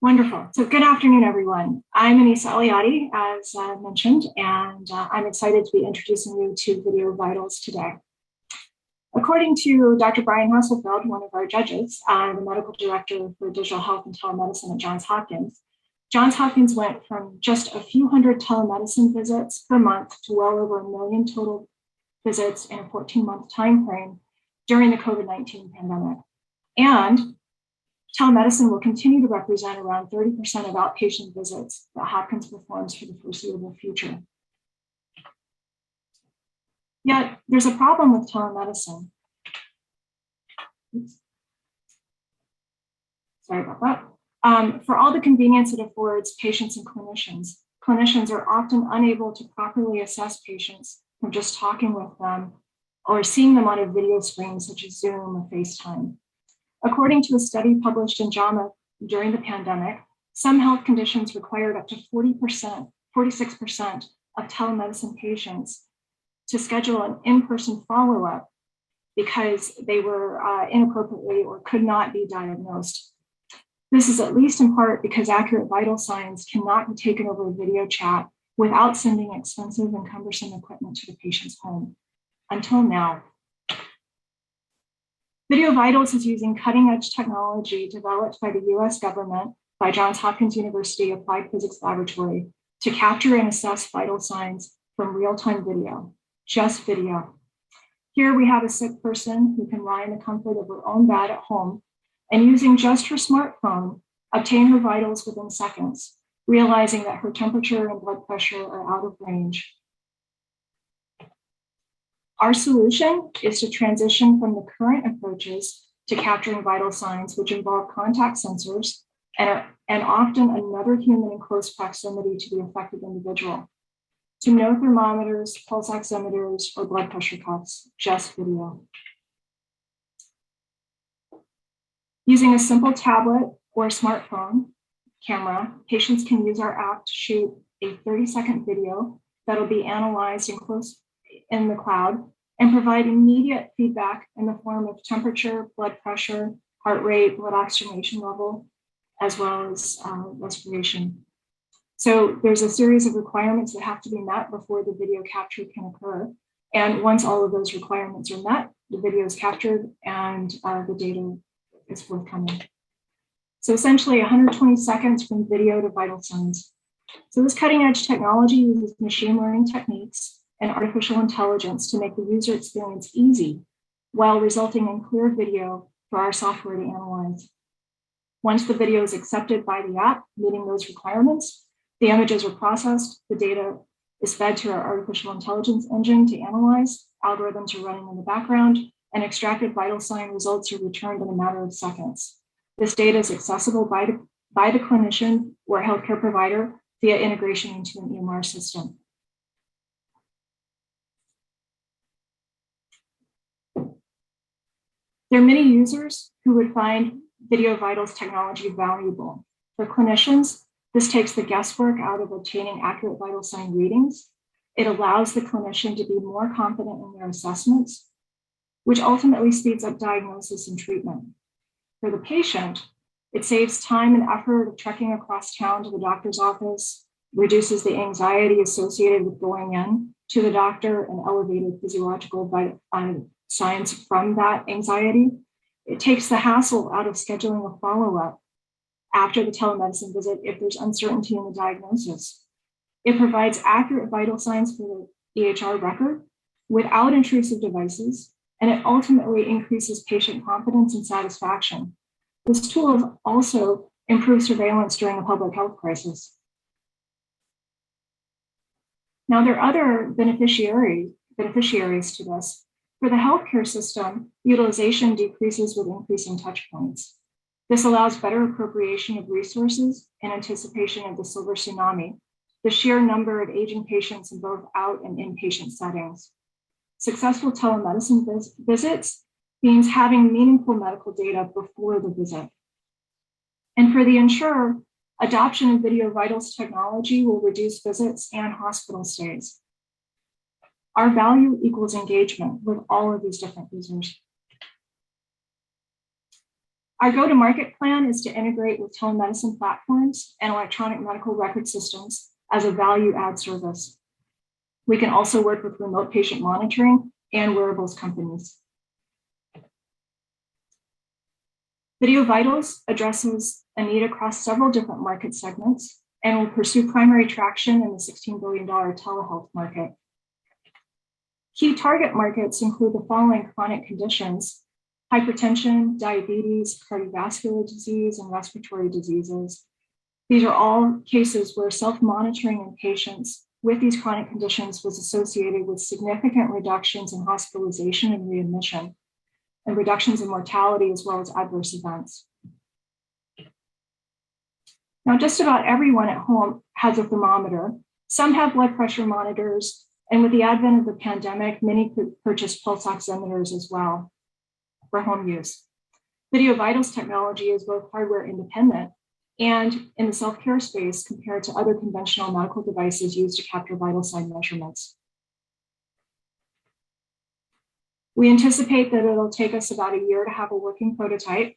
Wonderful. So good afternoon, everyone. I'm Anissa Aliati, as mentioned, and I'm excited to be introducing you to Video Vitals today. According to Dr. Brian Hasselfeld, one of our judges, the medical director for digital health and telemedicine at Johns Hopkins went from just a few hundred telemedicine visits per month to well over 1 million total visits in a 14-month time frame during the COVID-19 pandemic. And telemedicine will continue to represent around 30% of outpatient visits that Hopkins performs for the foreseeable future. Yet there's a problem with telemedicine. Oops. Sorry about that. For all the convenience it affords patients and clinicians are often unable to properly assess patients from just talking with them or seeing them on a video screen such as Zoom or FaceTime. According to a study published in JAMA during the pandemic, some health conditions required up to 46% of telemedicine patients to schedule an in-person follow-up because they were inappropriately or could not be diagnosed. This is at least in part because accurate vital signs cannot be taken over a video chat without sending expensive and cumbersome equipment to the patient's home, until now. Video Vitals is using cutting-edge technology developed by the US government by Johns Hopkins University Applied Physics Laboratory to capture and assess vital signs from real-time video, just video. Here we have a sick person who can lie in the comfort of her own bed at home and using just her smartphone, obtain her vitals within seconds, realizing that her temperature and blood pressure are out of range. Our solution is to transition from the current approaches to capturing vital signs, which involve contact sensors and often another human in close proximity to the affected individual, to no thermometers, pulse oximeters, or blood pressure cuffs, just video. Using a simple tablet or a smartphone camera, patients can use our app to shoot a 30-second video that'll be analyzed in the cloud and provide immediate feedback in the form of temperature, blood pressure, heart rate, blood oxygenation level, as well as respiration. So there's a series of requirements that have to be met before the video capture can occur. And once all of those requirements are met, the video is captured and the data is forthcoming. So essentially 120 seconds from video to vital signs. So this cutting edge technology uses machine learning techniques and artificial intelligence to make the user experience easy while resulting in clear video for our software to analyze. Once the video is accepted by the app, meeting those requirements, the images are processed, the data is fed to our artificial intelligence engine to analyze, algorithms are running in the background, and extracted vital sign results are returned in a matter of seconds. This data is accessible by the clinician or healthcare provider via integration into an EMR system. There are many users who would find Video Vitals technology valuable. For clinicians, this takes the guesswork out of obtaining accurate vital sign readings. It allows the clinician to be more confident in their assessments, which ultimately speeds up diagnosis and treatment. For the patient, it saves time and effort of trekking across town to the doctor's office, reduces the anxiety associated with going in to the doctor and elevated physiological signs from that anxiety. It takes the hassle out of scheduling a follow-up after the telemedicine visit if there's uncertainty in the diagnosis. It provides accurate vital signs for the EHR record without intrusive devices, and it ultimately increases patient confidence and satisfaction. This tool also improves surveillance during a public health crisis. Now, there are other beneficiaries to this. For the healthcare system, utilization decreases with increasing touch points. This allows better appropriation of resources in anticipation of the silver tsunami, the sheer number of aging patients in both out and inpatient settings. Successful telemedicine visits means having meaningful medical data before the visit. And for the insurer, adoption of Video Vitals technology will reduce visits and hospital stays. Our value equals engagement with all of these different users. Our go-to-market plan is to integrate with telemedicine platforms and electronic medical record systems as a value-add service. We can also work with remote patient monitoring and wearables companies. Video Vitals addresses a need across several different market segments and will pursue primary traction in the $16 billion telehealth market. Key target markets include the following chronic conditions: hypertension, diabetes, cardiovascular disease, and respiratory diseases. These are all cases where self-monitoring in patients with these chronic conditions was associated with significant reductions in hospitalization and readmission, and reductions in mortality as well as adverse events. Now, just about everyone at home has a thermometer. Some have blood pressure monitors, and with the advent of the pandemic, many could purchase pulse oximeters as well for home use. Video Vitals technology is both hardware independent and in the self-care space compared to other conventional medical devices used to capture vital sign measurements. We anticipate that it'll take us about a year to have a working prototype,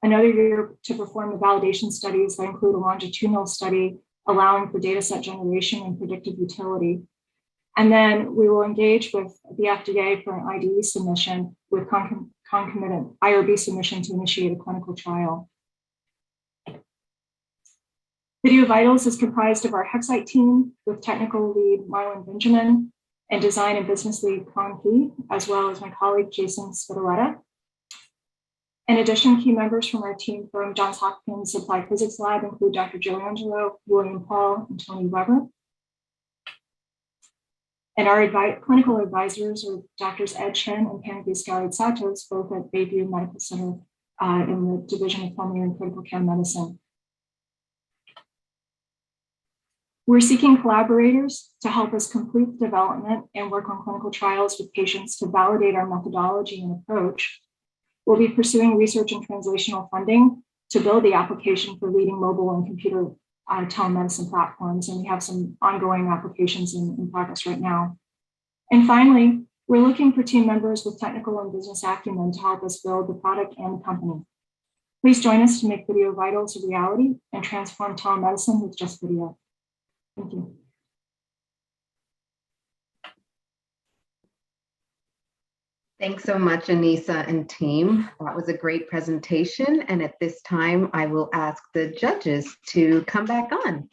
another year to perform the validation studies that include a longitudinal study allowing for data set generation and predictive utility. And then we will engage with the FDA for an IDE submission with concomitant IRB submission to initiate a clinical trial. Video Vitals is comprised of our Hexite team with technical lead Marlon Benjamin and design and business lead Con He, as well as my colleague Jason Spidoletta. In addition, key members from our team from Johns Hopkins Applied Physics Lab include Dr. Joe Angelo, William Paul, and Tony Weber. And our clinical advisors are Drs. Ed Chen and Panagis Garid-Satos, both at Bayview Medical Center in the Division of Pulmonary and Critical Care Medicine. We're seeking collaborators to help us complete development and work on clinical trials with patients to validate our methodology and approach. We'll be pursuing research and translational funding to build the application for leading mobile and computer telemedicine platforms, and we have some ongoing applications in progress right now. And finally, we're looking for team members with technical and business acumen to help us build the product and the company. Please join us to make Video Vitals a reality and transform telemedicine with just video. Thank you. Thanks so much, Anissa and team. That was a great presentation. And at this time, I will ask the judges to come back on.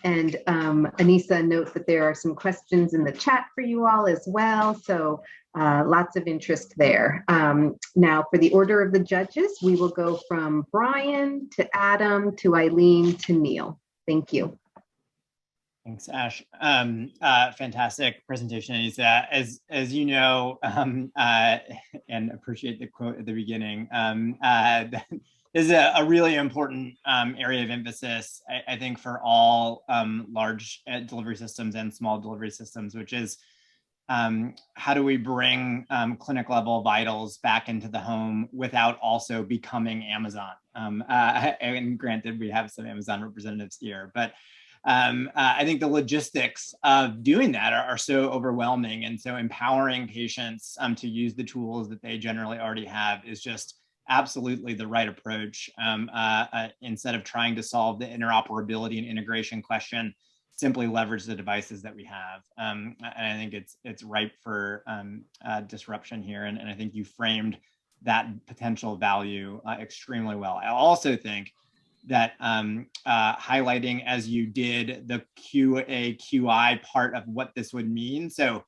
And Anissa, note that there are some questions in the chat for you all as well. So lots of interest there. Now, for the order of the judges, we will go from Brian to Adam to Eileen to Neil. Thank you. Thanks, Ash. Fantastic presentation, Anissa. As you know, and appreciate the quote at the beginning, is a really important area of emphasis, I think, for all large delivery systems and small delivery systems, which is how do we bring clinic level vitals back into the home without also becoming Amazon? And granted, we have some Amazon representatives here, but I think the logistics of doing that are so overwhelming, and so empowering patients to use the tools that they generally already have is just absolutely the right approach. Instead of trying to solve the interoperability and integration question, simply leverage the devices that we have. And I think it's ripe for disruption here, and I think you framed that potential value extremely well. I also think that highlighting, as you did, the QA/QI part of what this would mean. So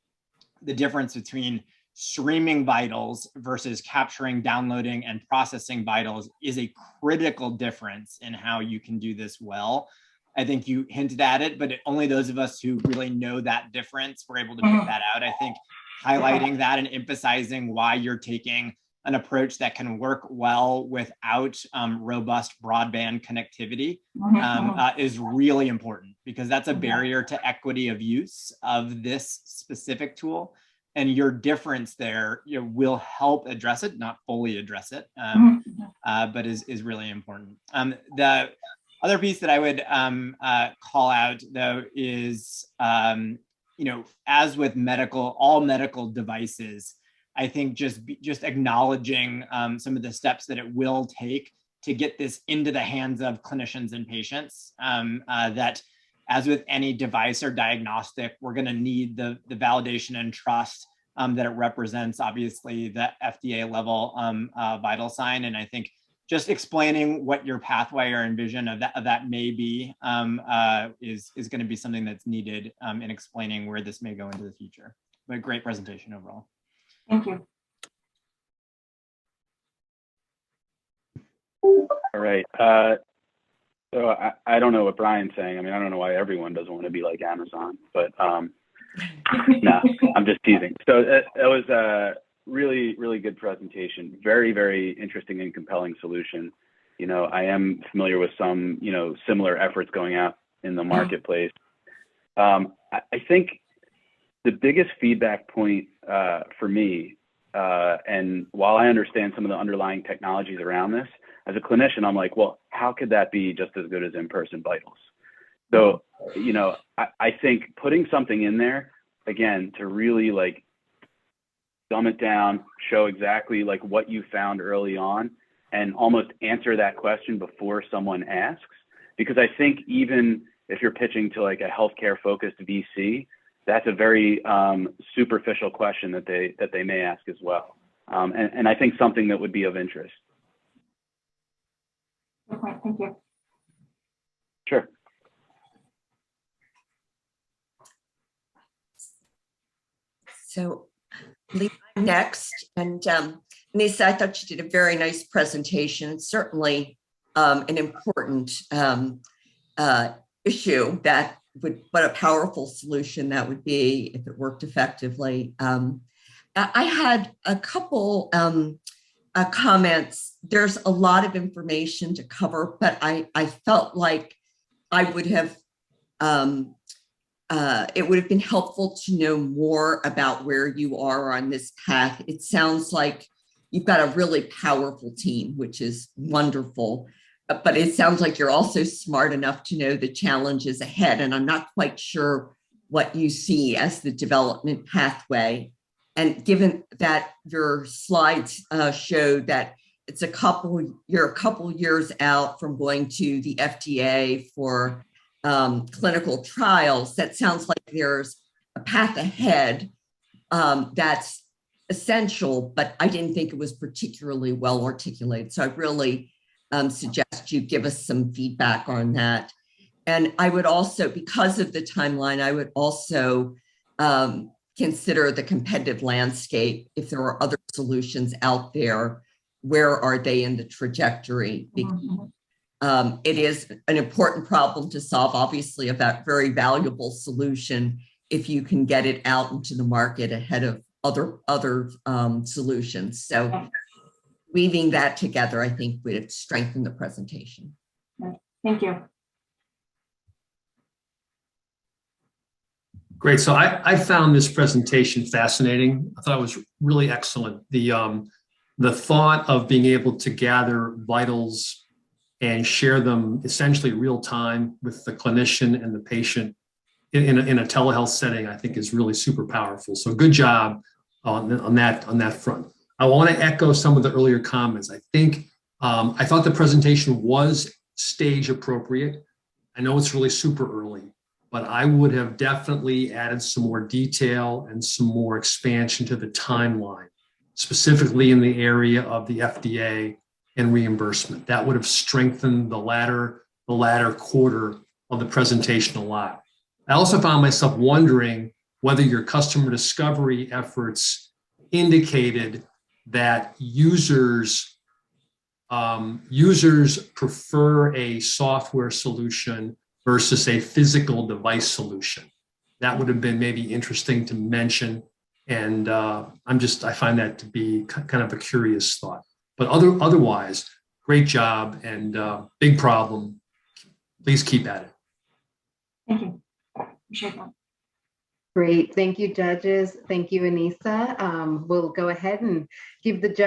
the difference between streaming vitals versus capturing, downloading, and processing vitals is a critical difference in how you can do this well. I think you hinted at it, but only those of us who really know that difference were able to pick that out. I think highlighting that and emphasizing why you're taking an approach that can work well without robust broadband connectivity is really important, because that's a barrier to equity of use of this specific tool. And your difference there will help address it, not fully address it, but is really important. The other piece that I would call out, though, is as with all medical devices, I think just acknowledging some of the steps that it will take to get this into the hands of clinicians and patients. That as with any device or diagnostic, we're going to need the validation and trust that it represents, obviously, the FDA level vital sign. And I think just explaining what your pathway or envision of that may be is going to be something that's needed in explaining where this may go into the future. But great presentation overall. Thank you. All right. So I don't know what Brian's saying. I mean, I don't know why everyone doesn't want to be like Amazon, but no, I'm just teasing. So that was a really, really good presentation. Very, very interesting and compelling solution. You know, I am familiar with some, you know, similar efforts going out in the marketplace. I think the biggest feedback point for me, and while I understand some of the underlying technologies around this, as a clinician, I'm like, well, how could that be just as good as in-person vitals? So, you know, I think putting something in there, again, to really like dumb it down, show exactly like what you found early on, and almost answer that question before someone asks. Because I think even if you're pitching to like a healthcare focused VC, that's a very superficial question that they may ask as well. And I think something that would be of interest. Okay, thank you. Sure. So Lisa next, and Nisa, I thought you did a very nice presentation. Certainly an important issue that would, what a powerful solution that would be if it worked effectively. I had a couple comments. There's a lot of information to cover, but I felt like I would have, it would have been helpful to know more about where you are on this path. It sounds like you've got a really powerful team, which is wonderful, but it sounds like you're also smart enough to know the challenges ahead. And I'm not quite sure what you see as the development pathway. And given that your slides show that it's you're a couple years out from going to the FDA for clinical trials, that sounds like there's a path ahead that's essential, but I didn't think it was particularly well articulated. So I really suggest you give us some feedback on that. And I would also, because of the timeline, I would also consider the competitive landscape. If there are other solutions out there, where are they in the trajectory? Because it is an important problem to solve, obviously a very valuable solution if you can get it out into the market ahead of other solutions. So weaving that together, I think would strengthen the presentation. Thank you. Great. So I found this presentation fascinating. I thought it was really excellent. The thought of being able to gather vitals and share them essentially real time with the clinician and the patient in a telehealth setting, I think is really super powerful. So good job on that front. I want to echo some of the earlier comments. I think I thought the presentation was stage appropriate. I know it's really super early, but I would have definitely added some more detail and some more expansion to the timeline, specifically in the area of the FDA and reimbursement. That would have strengthened the latter quarter of the presentation a lot. I also found myself wondering whether your customer discovery efforts indicated that users prefer a software solution versus a physical device solution. That would have been maybe interesting to mention. And I find that to be kind of a curious thought. But otherwise, great job and big problem. Please keep at it. Thank you. Appreciate that. Great. Thank you, judges. Thank you, Anissa. We'll go ahead and give the judge